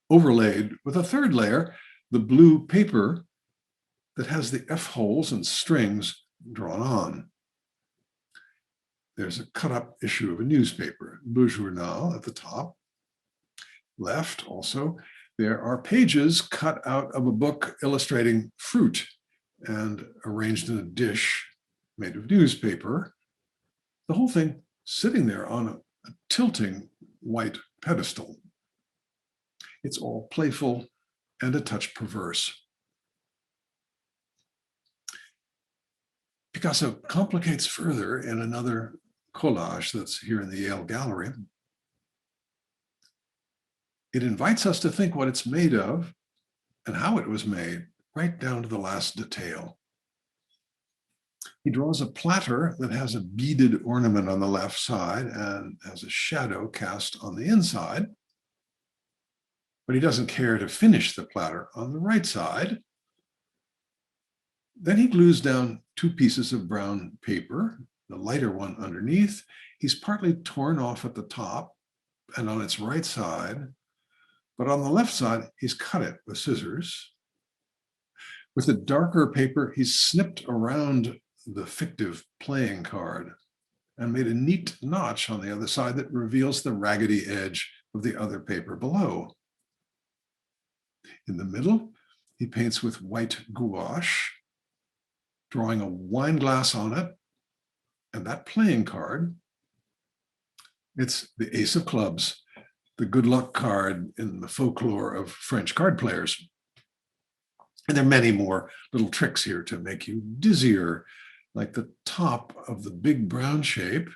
overlaid with a 3rd layer, the blue paper that has the F-holes and strings drawn on. There's a cut-up issue of a newspaper, Le Journal, at the top. Left also, there are pages cut out of a book illustrating fruit and arranged in a dish made of newspaper. The whole thing sitting there on a tilting white pedestal. It's all playful and a touch perverse. Picasso complicates further in another collage that's here in the Yale Gallery. It invites us to think what it's made of and how it was made, right down to the last detail. He draws a platter that has a beaded ornament on the left side and has a shadow cast on the inside. But he doesn't care to finish the platter on the right side. Then he glues down 2 pieces of brown paper, the lighter one underneath. He's partly torn off at the top and on its right side, but on the left side, he's cut it with scissors. With the darker paper, he's snipped around the fictive playing card and made a neat notch on the other side that reveals the raggedy edge of the other paper below. In the middle, he paints with white gouache, drawing a wine glass on it, and that playing card, it's the ace of clubs, the good luck card in the folklore of French card players. And there are many more little tricks here to make you dizzier, like the top of the big brown shape.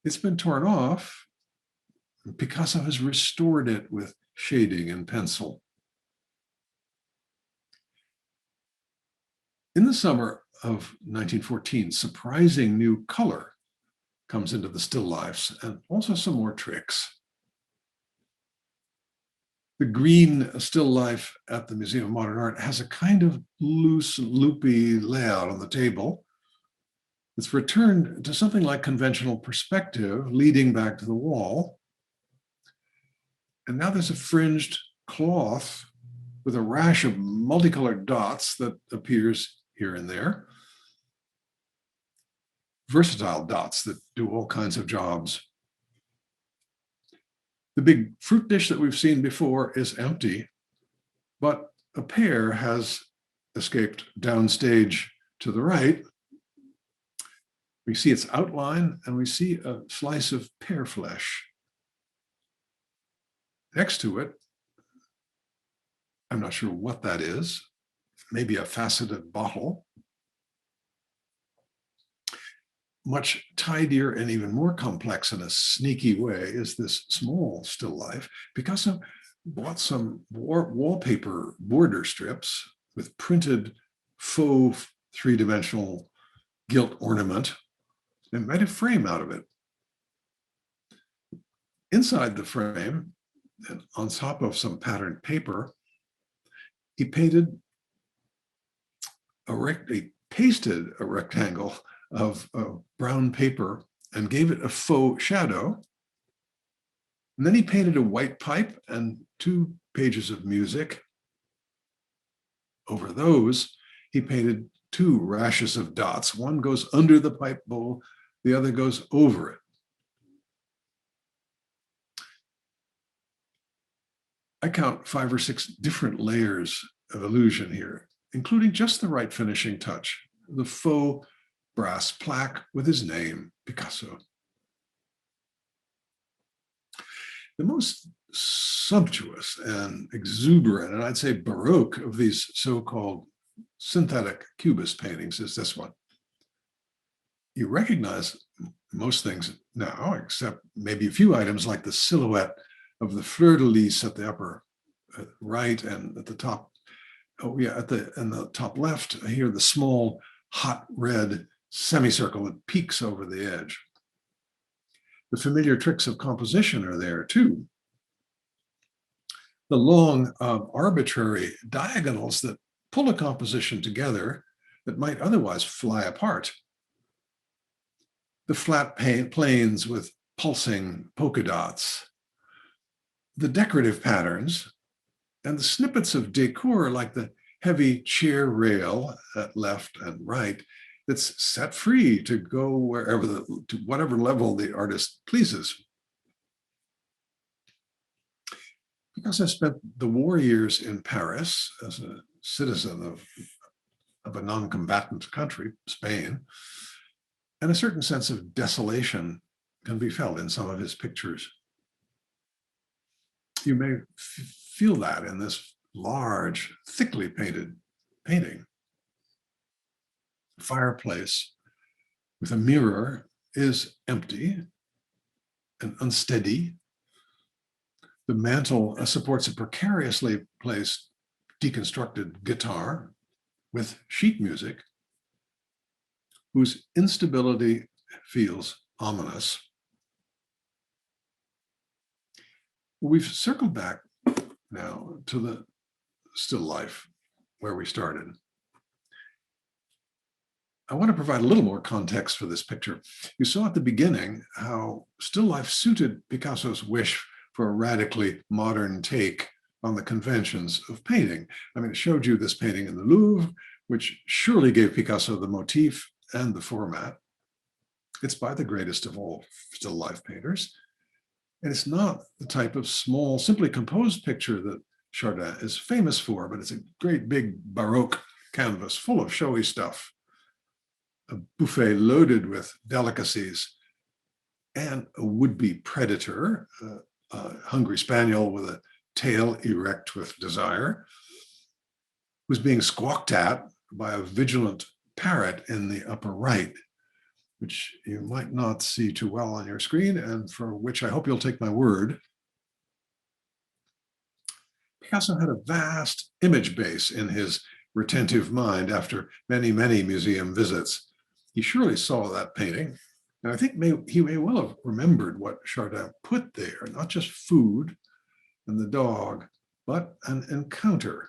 It's been torn off. Picasso has restored it with shading and pencil. In the summer of 1914, surprising new color comes into the still lifes and also some more tricks. The green still life at the Museum of Modern Art has a kind of loose, loopy layout on the table. It's returned to something like conventional perspective, leading back to the wall. And now there's a fringed cloth with a rash of multicolored dots that appears here and there. Versatile dots that do all kinds of jobs. The big fruit dish that we've seen before is empty, but a pear has escaped downstage to the right. We see its outline and we see a slice of pear flesh. Next to it, I'm not sure what that is, maybe a faceted bottle. Much tidier and even more complex in a sneaky way is this small still life. Picasso bought some wallpaper border strips with printed faux 3-dimensional gilt ornament and made a frame out of it. Inside the frame, and on top of some patterned paper, he painted a pasted a rectangle of brown paper and gave it a faux shadow. And then he painted a white pipe and 2 pages of music. Over those, he painted 2 rashes of dots. One goes under the pipe bowl, the other goes over it. I count 5 or 6 different layers of illusion here, including just the right finishing touch, the faux brass plaque with his name, Picasso. The most sumptuous and exuberant, and I'd say Baroque, of these so-called synthetic cubist paintings is this one. You recognize most things now, except maybe a few items like the silhouette of the fleur-de-lis at the upper right, and at the top, in the top left here, the small hot red semicircle that peaks over the edge. The familiar tricks of composition are there too. The long arbitrary diagonals that pull a composition together that might otherwise fly apart. The flat planes with pulsing polka dots. The decorative patterns and the snippets of decor like the heavy chair rail at left and right that's set free to go wherever, to whatever level the artist pleases. Because I spent the war years in Paris as a citizen of a non-combatant country, Spain, and a certain sense of desolation can be felt in some of his pictures. You may feel that in this large, thickly painted painting. The fireplace with a mirror is empty and unsteady. The mantle supports a precariously placed deconstructed guitar with sheet music, whose instability feels ominous. We've circled back now to the still life where we started. I want to provide a little more context for this picture. You saw at the beginning how still life suited Picasso's wish for a radically modern take on the conventions of painting. I mean, it showed you this painting in the Louvre, which surely gave Picasso the motif and the format. It's by the greatest of all still life painters. And it's not the type of small, simply composed picture that Chardin is famous for, but it's a great big Baroque canvas full of showy stuff. A buffet loaded with delicacies, and a would-be predator, a hungry spaniel with a tail erect with desire, who's being squawked at by a vigilant parrot in the upper right, which you might not see too well on your screen, and for which I hope you'll take my word. Picasso had a vast image base in his retentive mind after many, many museum visits. He surely saw that painting, and I think he may well have remembered what Chardin put there, not just food and the dog, but an encounter.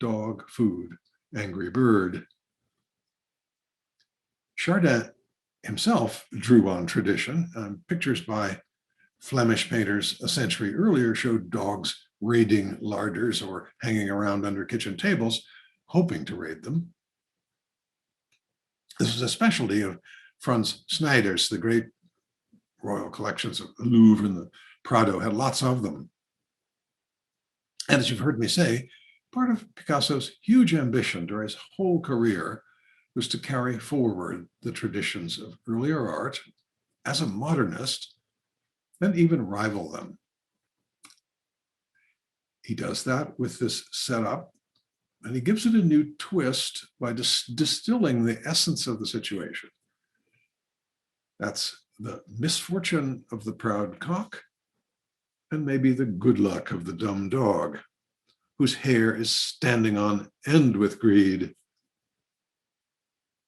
Dog, food, angry bird. Chardin himself drew on tradition. Pictures by Flemish painters a century earlier showed dogs raiding larders or hanging around under kitchen tables, hoping to raid them. This was a specialty of Franz Snyder's. The great royal collections of the Louvre and the Prado had lots of them. And as you've heard me say, part of Picasso's huge ambition during his whole career was to carry forward the traditions of earlier art as a modernist and even rival them. He does that with this setup, and he gives it a new twist by distilling the essence of the situation. That's the misfortune of the proud cock, and maybe the good luck of the dumb dog, whose hair is standing on end with greed.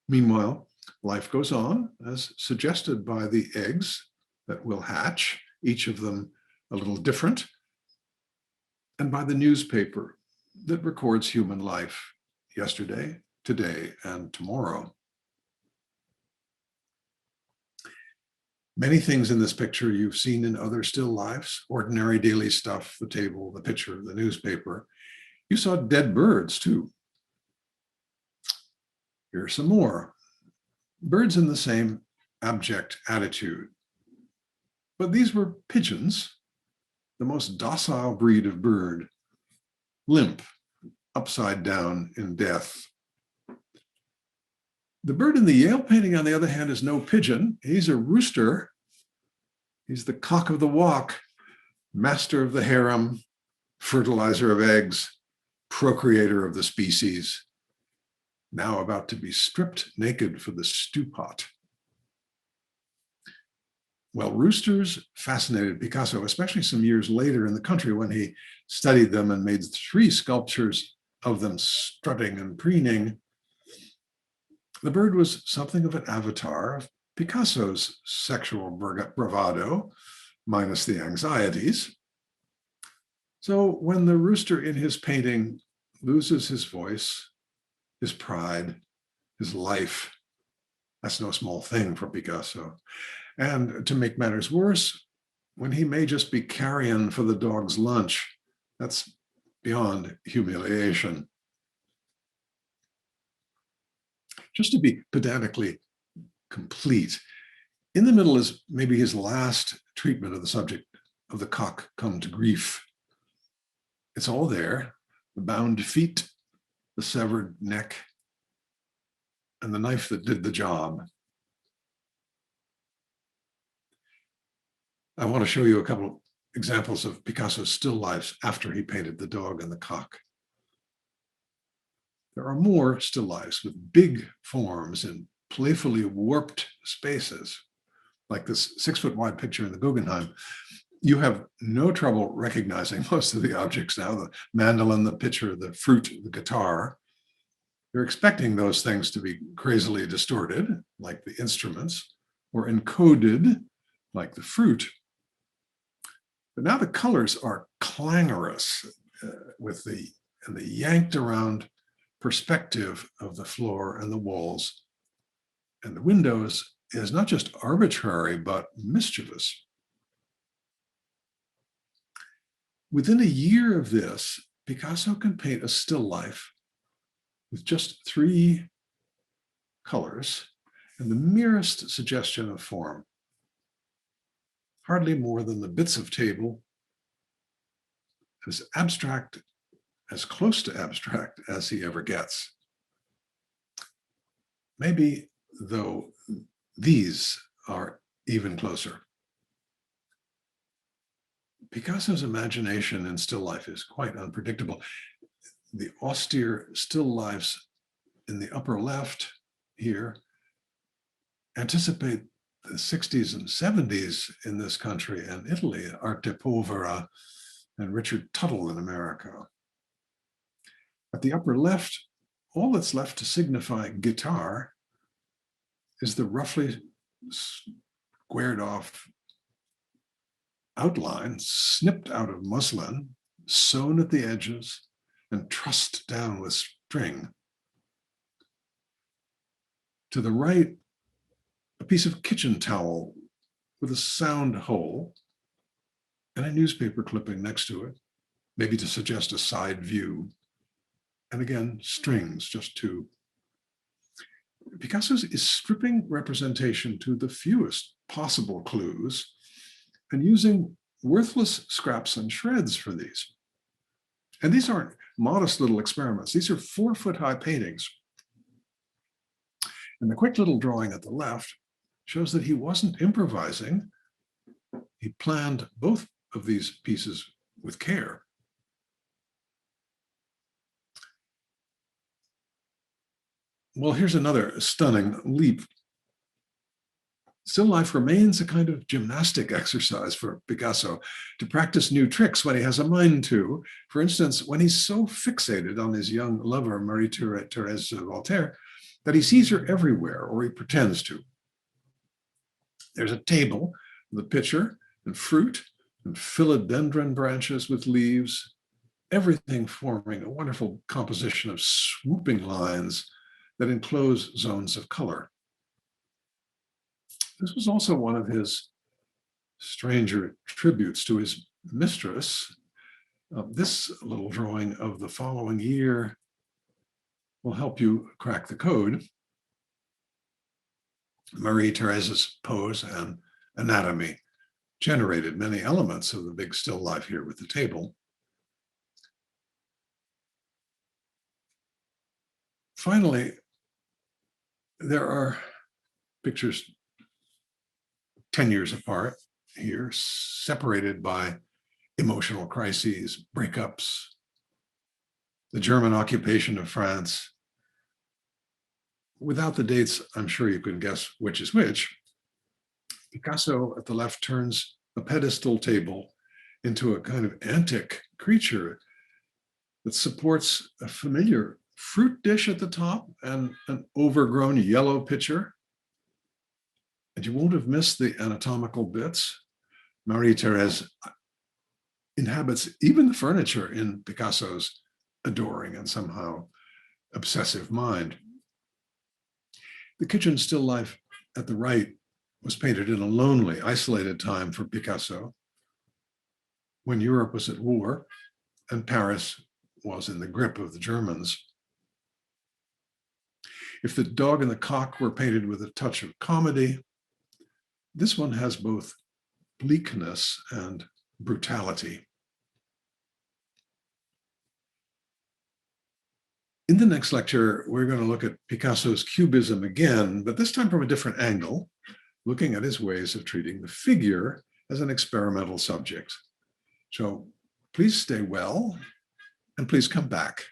Meanwhile, life goes on, as suggested by the eggs that will hatch, each of them a little different, and by the newspaper that records human life yesterday, today and tomorrow. Many things in this picture you've seen in other still lifes, ordinary daily stuff, the table, the picture, the newspaper. You saw dead birds too. Here are some more. Birds in the same abject attitude. But these were pigeons, the most docile breed of bird, limp, upside down in death. The bird in the Yale painting, on the other hand, is no pigeon. He's a rooster. He's the cock of the walk, master of the harem, fertilizer of eggs, procreator of the species, now about to be stripped naked for the stew pot. Well, roosters fascinated Picasso, especially some years later in the country when he studied them and made 3 sculptures of them strutting and preening. The bird was something of an avatar of Picasso's sexual bravado, minus the anxieties. So when the rooster in his painting loses his voice, his pride, his life, that's no small thing for Picasso. And to make matters worse, when he may just be carrion for the dog's lunch, that's beyond humiliation. Just to be pedantically complete, in the middle is maybe his last treatment of the subject of the cock come to grief. It's all there, the bound feet, the severed neck, and the knife that did the job. I want to show you a couple of examples of Picasso's still lifes after he painted the dog and the cock. There are more still lifes with big forms in playfully warped spaces, like this 6-foot wide picture in the Guggenheim. You have no trouble recognizing most of the objects now, the mandolin, the pitcher, the fruit, the guitar. You're expecting those things to be crazily distorted, like the instruments, or encoded, like the fruit. But now the colors are clangorous with the yanked around perspective of the floor and the walls and the windows is not just arbitrary, but mischievous. Within a year of this, Picasso can paint a still life with just 3 colors and the merest suggestion of form. Hardly more than the bits of table, as abstract, as close to abstract as he ever gets. Maybe, though, these are even closer. Picasso's imagination in still life is quite unpredictable. The austere still lifes in the upper left here anticipate the 60s and 70s in this country and Italy, Arte Povera and Richard Tuttle in America. At the upper left, all that's left to signify guitar is the roughly squared off outline, snipped out of muslin, sewn at the edges, and trussed down with string. To the right, a piece of kitchen towel with a sound hole and a newspaper clipping next to it, maybe to suggest a side view. And again, strings, just 2. Picasso is stripping representation to the fewest possible clues and using worthless scraps and shreds for these. And these aren't modest little experiments. These are 4-foot-high paintings. And the quick little drawing at the left shows that he wasn't improvising. He planned both of these pieces with care. Well, here's another stunning leap. Still life remains a kind of gymnastic exercise for Picasso to practice new tricks when he has a mind to. For instance, when he's so fixated on his young lover, Marie-Thérèse Voltaire, that he sees her everywhere, or he pretends to. There's a table with a pitcher and fruit and philodendron branches with leaves, everything forming a wonderful composition of swooping lines that enclose zones of color. This was also one of his stranger tributes to his mistress. This little drawing of the following year will help you crack the code. Marie-Thérèse's pose and anatomy generated many elements of the big still life here with the table. Finally, there are pictures 10 years apart here, separated by emotional crises, breakups, the German occupation of France. Without the dates, I'm sure you can guess which is which. Picasso at the left turns a pedestal table into a kind of antic creature that supports a familiar fruit dish at the top and an overgrown yellow pitcher. And you won't have missed the anatomical bits. Marie-Thérèse inhabits even the furniture in Picasso's adoring and somehow obsessive mind. The kitchen still life at the right was painted in a lonely, isolated time for Picasso, when Europe was at war and Paris was in the grip of the Germans. If the dog and the cock were painted with a touch of comedy, this one has both bleakness and brutality. In the next lecture, we're going to look at Picasso's Cubism again, but this time from a different angle, looking at his ways of treating the figure as an experimental subject. So please stay well, and please come back.